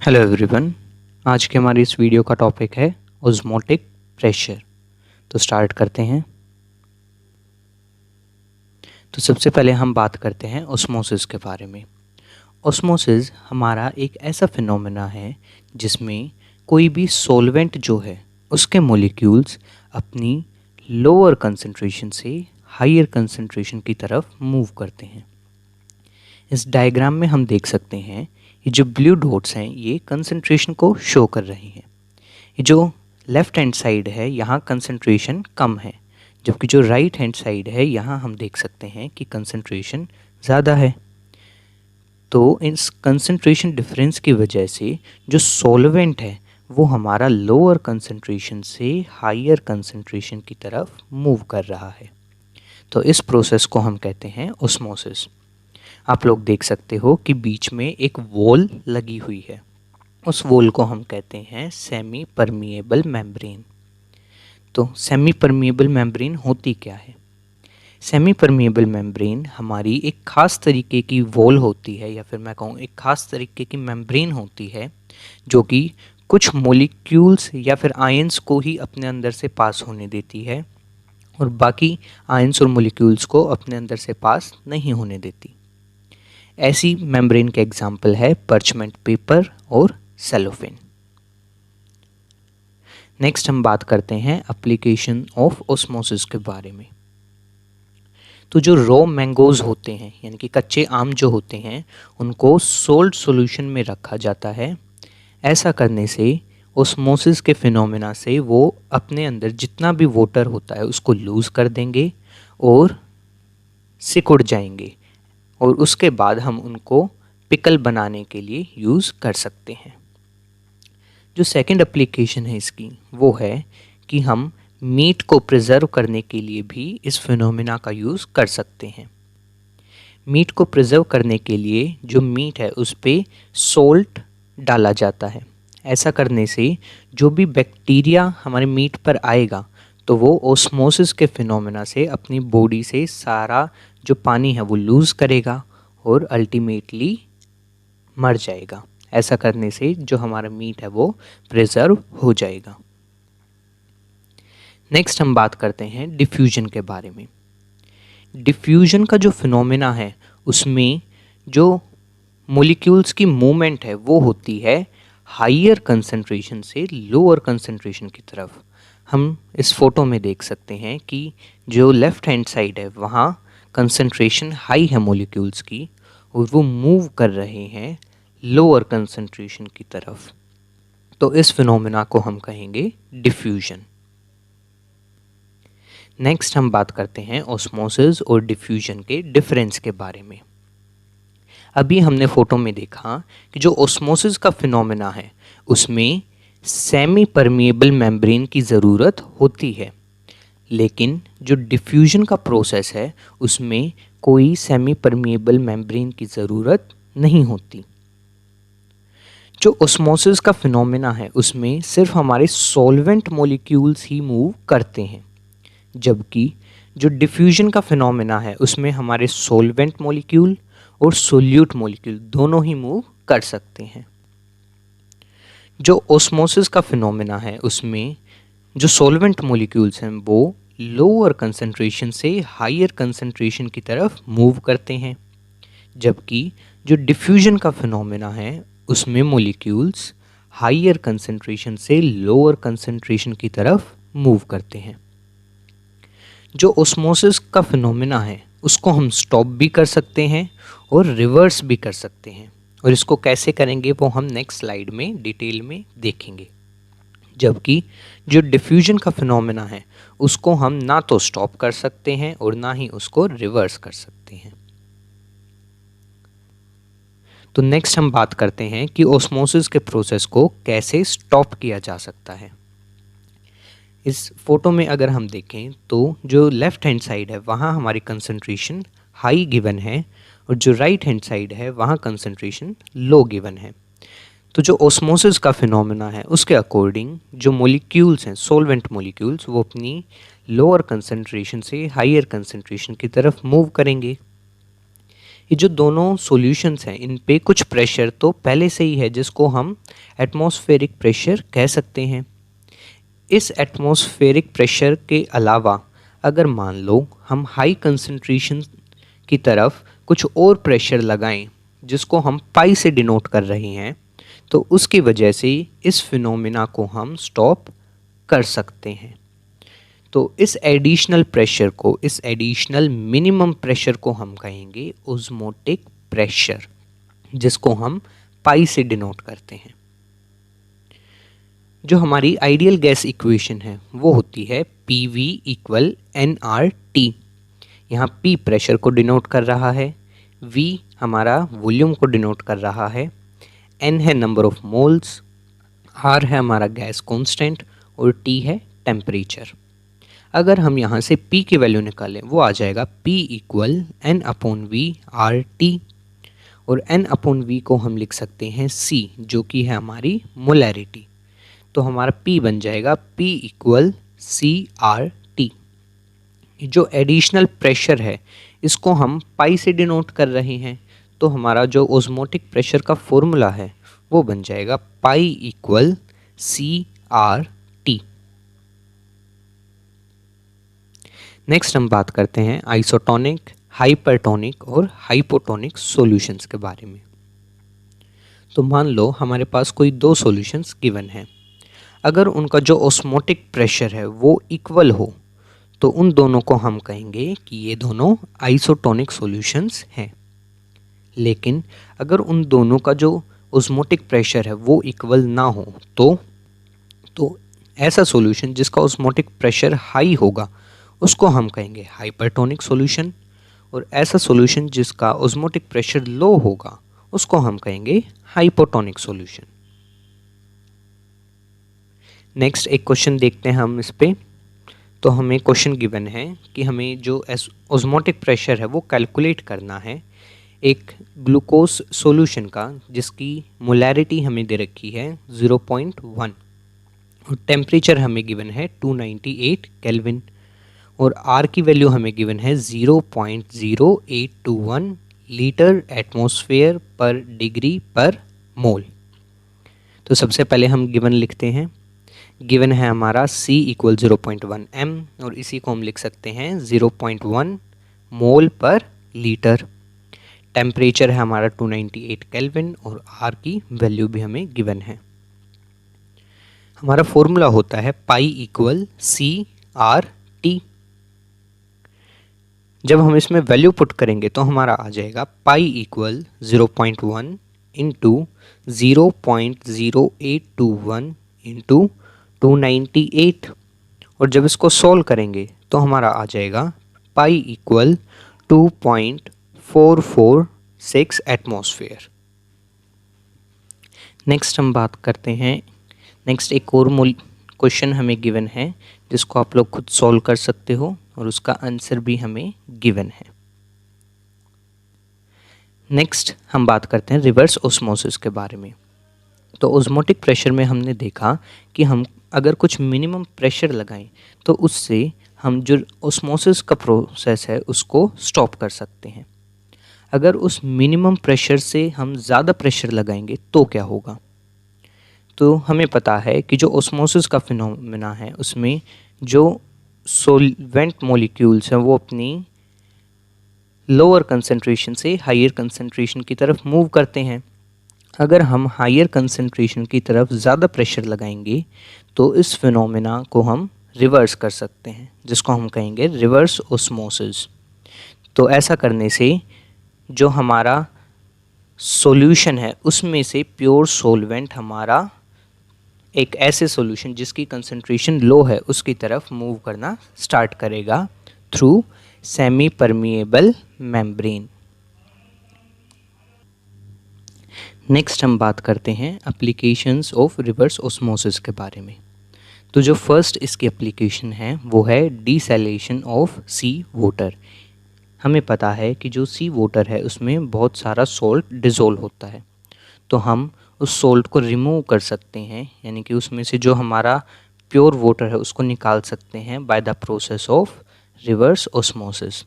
Hello everyone. आज के हमारी इस वीडियो का टॉपिक है ऑस्मोटिक प्रेशर। तो स्टार्ट करते हैं। तो सबसे पहले हम बात करते हैं ऑस्मोसिस के बारे में। ऑस्मोसिस हमारा एक ऐसा फिनोमेना है जिसमें कोई भी सॉल्वेंट जो है उसके मॉलिक्यूल्स अपनी लोअर कंसंट्रेशन से हायर कंसंट्रेशन की तरफ मूव करते हैं। इस डायग्राम में हम देख सकते हैं ये जो ब्लू डॉट्स हैं ये कंसंट्रेशन को शो कर रही हैं। ये जो लेफ़्ट हैंड साइड है यहाँ कंसंट्रेशन कम है, जबकि जो राइट हैंड साइड है यहाँ हम देख सकते हैं कि कंसंट्रेशन ज़्यादा है। तो इस कंसंट्रेशन डिफरेंस की वजह से जो सॉल्वेंट है वो हमारा लोअर कंसंट्रेशन से हायर कंसंट्रेशन की तरफ मूव कर रहा है। तो इस प्रोसेस को हम कहते हैं ऑस्मोसिस। आप लोग देख सकते हो कि बीच में एक वॉल लगी हुई है, उस वॉल को हम कहते हैं सेमी परमिएबल मेम्ब्रेन। तो सेमी परमिएबल मेम्ब्रेन होती क्या है? सेमी परमिएबल मेम्ब्रेन हमारी एक ख़ास तरीके की वॉल होती है, या फिर मैं कहूँ एक ख़ास तरीके की मेम्ब्रेन होती है जो कि कुछ मॉलिक्यूल्स या फिर आयंस को ही अपने अंदर से पास होने देती है और बाकी आयंस और मॉलिक्यूल्स को अपने अंदर से पास नहीं होने देती। ऐसी मेम्ब्रेन के एग्जाम्पल है पर्चमेंट पेपर और सेलोफेन। नेक्स्ट हम बात करते हैं एप्लीकेशन ऑफ ऑस्मोसिस के बारे में। तो जो रॉ मैंगोज़ होते हैं यानी कि कच्चे आम जो होते हैं उनको सोल्ट सॉल्यूशन में रखा जाता है। ऐसा करने से ऑस्मोसिस के फिनोमेना से वो अपने अंदर जितना भी वाटर होता है उसको लूज़ कर देंगे और सिकुड़ जाएंगे, और उसके बाद हम उनको पिकल बनाने के लिए यूज़ कर सकते हैं। जो सेकंड एप्लीकेशन है इसकी वो है कि हम मीट को प्रिजर्व करने के लिए भी इस फिनोमेना का यूज़ कर सकते हैं। मीट को प्रिजर्व करने के लिए जो मीट है उस पर सोल्ट डाला जाता है। ऐसा करने से जो भी बैक्टीरिया हमारे मीट पर आएगा तो वो ऑस्मोसिस के फिनोमेना से अपनी बॉडी से सारा जो पानी है वो लूज़ करेगा और अल्टीमेटली मर जाएगा। ऐसा करने से जो हमारा मीट है वो प्रिजर्व हो जाएगा। नेक्स्ट हम बात करते हैं डिफ्यूजन के बारे में। डिफ्यूजन का जो फिनोमेना है उसमें जो मॉलिक्यूल्स की मूवमेंट है वो होती है हायर कंसंट्रेशन से लोअर कंसंट्रेशन की तरफ। हम इस फोटो में देख सकते हैं कि जो लेफ़्ट हैंड साइड है वहाँ कंसंट्रेशन हाई है मॉलिक्यूल्स की और वो मूव कर रहे हैं लोअर कंसंट्रेशन की तरफ। तो इस फिनोमेना को हम कहेंगे डिफ्यूजन। नेक्स्ट हम बात करते हैं ऑस्मोसिस और डिफ्यूजन के डिफरेंस के बारे में। अभी हमने फ़ोटो में देखा कि जो ऑस्मोसिस का फिनोमेना है उसमें सेमी परमिएबल मेम्ब्रेन की ज़रूरत होती है, लेकिन जो डिफ्यूजन का प्रोसेस है उसमें कोई सेमी परमिएबल मेम्ब्रेन की ज़रूरत नहीं होती। जो ऑस्मोसिस का फिनोमेना है उसमें सिर्फ हमारे सॉल्वेंट मॉलिक्यूल्स ही मूव करते हैं, जबकि जो डिफ्यूजन का फिनोमेना है उसमें हमारे सॉल्वेंट मॉलिक्यूल और सोल्यूट मॉलिक्यूल दोनों ही मूव कर सकते हैं। जो ऑस्मोसिस का फिनोमेना है उसमें जो सॉल्वेंट मॉलिक्यूल्स हैं वो लोअर कंसंट्रेशन से हायर कंसंट्रेशन की तरफ मूव करते हैं, जबकि जो डिफ्यूजन का फिनोमेना है उसमें मॉलिक्यूल्स हायर कंसंट्रेशन से लोअर कंसंट्रेशन की तरफ मूव करते हैं। जो ऑस्मोसिस का फिनोमेना है उसको हम स्टॉप भी कर सकते हैं और रिवर्स भी कर सकते हैं, और इसको कैसे करेंगे वो हम नेक्स्ट स्लाइड में डिटेल में देखेंगे। जबकि जो डिफ्यूजन का फिनोमेना है उसको हम ना तो स्टॉप कर सकते हैं और ना ही उसको रिवर्स कर सकते हैं। तो नेक्स्ट हम बात करते हैं कि ऑस्मोसिस के प्रोसेस को कैसे स्टॉप किया जा सकता है। इस फोटो में अगर हम देखें तो जो लेफ़्ट हैंड साइड है वहाँ हमारी कंसंट्रेशन हाई गिवन है और जो राइट हैंड साइड है वहाँ कंसंट्रेशन लो गिवन है। तो जो ऑस्मोसिस का फिनोमेना है उसके अकॉर्डिंग जो मॉलिक्यूल्स हैं सॉल्वेंट मॉलिक्यूल्स वो अपनी लोअर कंसंट्रेशन से हायर कंसंट्रेशन की तरफ मूव करेंगे। ये जो दोनों सॉल्यूशंस हैं इन पे कुछ प्रेशर तो पहले से ही है जिसको हम एटमॉस्फेरिक प्रेशर कह सकते हैं। इस एटमॉस्फेरिक प्रेशर के अलावा अगर मान लो हम हाई कंसंट्रेशन की तरफ कुछ और प्रेशर लगाएं जिसको हम पाई से डिनोट कर रहे हैं, तो उसकी वजह से इस फिनोमेना को हम स्टॉप कर सकते हैं। तो इस एडिशनल प्रेशर को, इस एडिशनल मिनिमम प्रेशर को हम कहेंगे ऑस्मोटिक प्रेशर, जिसको हम पाई से डिनोट करते हैं। जो हमारी आइडियल गैस इक्वेशन है वो होती है PV इक्वल nRT। यहाँ P प्रेशर को डिनोट कर रहा है, V हमारा वॉल्यूम को डिनोट कर रहा है, N है नंबर ऑफ मोल्स, R है हमारा गैस कांस्टेंट और T है टेम्परेचर। अगर हम यहाँ से P की वैल्यू निकालें वो आ जाएगा P इक्वल N/V RT, और N/V को हम लिख सकते हैं C, जो कि है हमारी मोलैरिटी। तो हमारा P बन जाएगा P इक्वल CRT। जो एडिशनल प्रेशर है इसको हम पाई से डिनोट कर रहे हैं, तो हमारा जो ऑस्मोटिक प्रेशर का फॉर्मूला है वो बन जाएगा पाई इक्वल CRT। नेक्स्ट हम बात करते हैं आइसोटोनिक, हाइपरटोनिक और हाइपोटोनिक सॉल्यूशंस के बारे में। तो मान लो हमारे पास कोई दो सॉल्यूशंस गिवन हैं। अगर उनका जो ऑस्मोटिक प्रेशर है वो इक्वल हो तो उन दोनों को हम कहेंगे कि ये दोनों आइसोटोनिक सॉल्यूशंस हैं। लेकिन अगर उन दोनों का जो ऑस्मोटिक प्रेशर है वो इक्वल ना हो तो ऐसा सॉल्यूशन जिसका ऑस्मोटिक प्रेशर हाई होगा उसको हम कहेंगे हाइपरटोनिक सॉल्यूशन, और ऐसा सॉल्यूशन जिसका ऑस्मोटिक प्रेशर लो होगा उसको हम कहेंगे हाइपोटोनिक सॉल्यूशन। नेक्स्ट एक क्वेश्चन देखते हैं हम इस पे। तो हमें क्वेश्चन गिवन है कि हमें जो ऑस्मोटिक प्रेशर है वो कैलकुलेट करना है एक ग्लूकोज सॉल्यूशन का, जिसकी मोलैरिटी हमें दे रखी है 0.1 और टेम्परेचर हमें गिवन है 298 केल्विन, और R की वैल्यू हमें गिवन है 0.0821 लीटर एटमॉस्फेयर पर डिग्री पर मोल। तो सबसे पहले हम गिवन लिखते हैं। गिवन है हमारा C इक्वल 0.1 m, और इसी को हम लिख सकते हैं 0.1 मोल पर लीटर। टेम्परेचर है हमारा 298 केल्विन और R की वैल्यू भी हमें गिवन है। हमारा फॉर्मूला होता है पाई इक्वल CRT। जब हम इसमें वैल्यू पुट करेंगे तो हमारा आ जाएगा पाई इक्वल 0.1 इंटू 0.0821 इंटू 298, और जब इसको सॉल्व करेंगे तो हमारा आ जाएगा पाई इक्वल 2.446 एटमॉस्फेयर। नेक्स्ट हम बात करते हैं, नेक्स्ट एक और क्वेश्चन हमें गिवन है जिसको आप लोग खुद सॉल्व कर सकते हो और उसका आंसर भी हमें गिवन है। नेक्स्ट हम बात करते हैं रिवर्स ऑस्मोसिस के बारे में। तो ऑस्मोटिक प्रेशर में हमने देखा कि हम अगर कुछ मिनिमम प्रेशर लगाएं तो उससे हम जो ऑस्मोसिस का प्रोसेस है उसको स्टॉप कर सकते हैं। अगर उस मिनिमम प्रेशर से हम ज़्यादा प्रेशर लगाएंगे तो क्या होगा? तो हमें पता है कि जो ऑस्मोसिस का फिनोमेना है उसमें जो सॉल्वेंट मॉलिक्यूल्स हैं वो अपनी लोअर कंसंट्रेशन से हायर कंसंट्रेशन की तरफ मूव करते हैं। अगर हम हायर कंसंट्रेशन की तरफ ज़्यादा प्रेशर लगाएंगे तो इस फिनोमेना को हम रिवर्स कर सकते हैं, जिसको हम कहेंगे रिवर्स ऑस्मोसिस। तो ऐसा करने से जो हमारा सॉल्यूशन है उसमें से प्योर सॉल्वेंट हमारा एक ऐसे सॉल्यूशन जिसकी कंसंट्रेशन लो है उसकी तरफ मूव करना स्टार्ट करेगा through semi permeable membrane. Next हम बात करते हैं एप्लीकेशंस ऑफ रिवर्स ऑस्मोसिस के बारे में। तो जो फर्स्ट इसकी एप्लीकेशन है वो है डिसैलिनेशन ऑफ सी वाटर। हमें पता है कि जो सी वाटर है उसमें बहुत सारा सॉल्ट डिज़ोल्व होता है, तो हम उस सॉल्ट को रिमूव कर सकते हैं, यानी कि उसमें से जो हमारा प्योर वाटर है उसको निकाल सकते हैं by the process of reverse osmosis.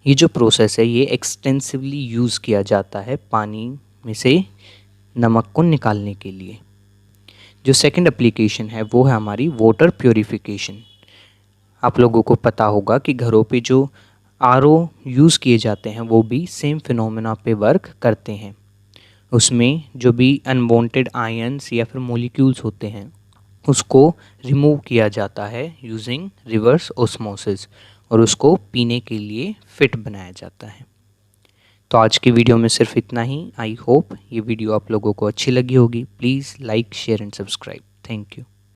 ये जो प्रोसेस है ये एक्सटेंसिवली यूज़ किया जाता है पानी में से नमक को निकालने के लिए। जो सेकंड एप्लीकेशन है वो है हमारी वाटर प्योरीफिकेशन। आप लोगों को पता होगा कि घरों पे जो आरओ यूज़ किए जाते हैं वो भी सेम फिनोमेना पे वर्क करते हैं। उसमें जो भी अनवांटेड आयंस या फिर मॉलिक्यूल्स होते हैं उसको रिमूव किया जाता है यूजिंग रिवर्स ऑस्मोसिस और उसको पीने के लिए फिट बनाया जाता है। तो आज की वीडियो में सिर्फ इतना ही। आई होप ये वीडियो आप लोगों को अच्छी लगी होगी। Please like share and subscribe. Thank you.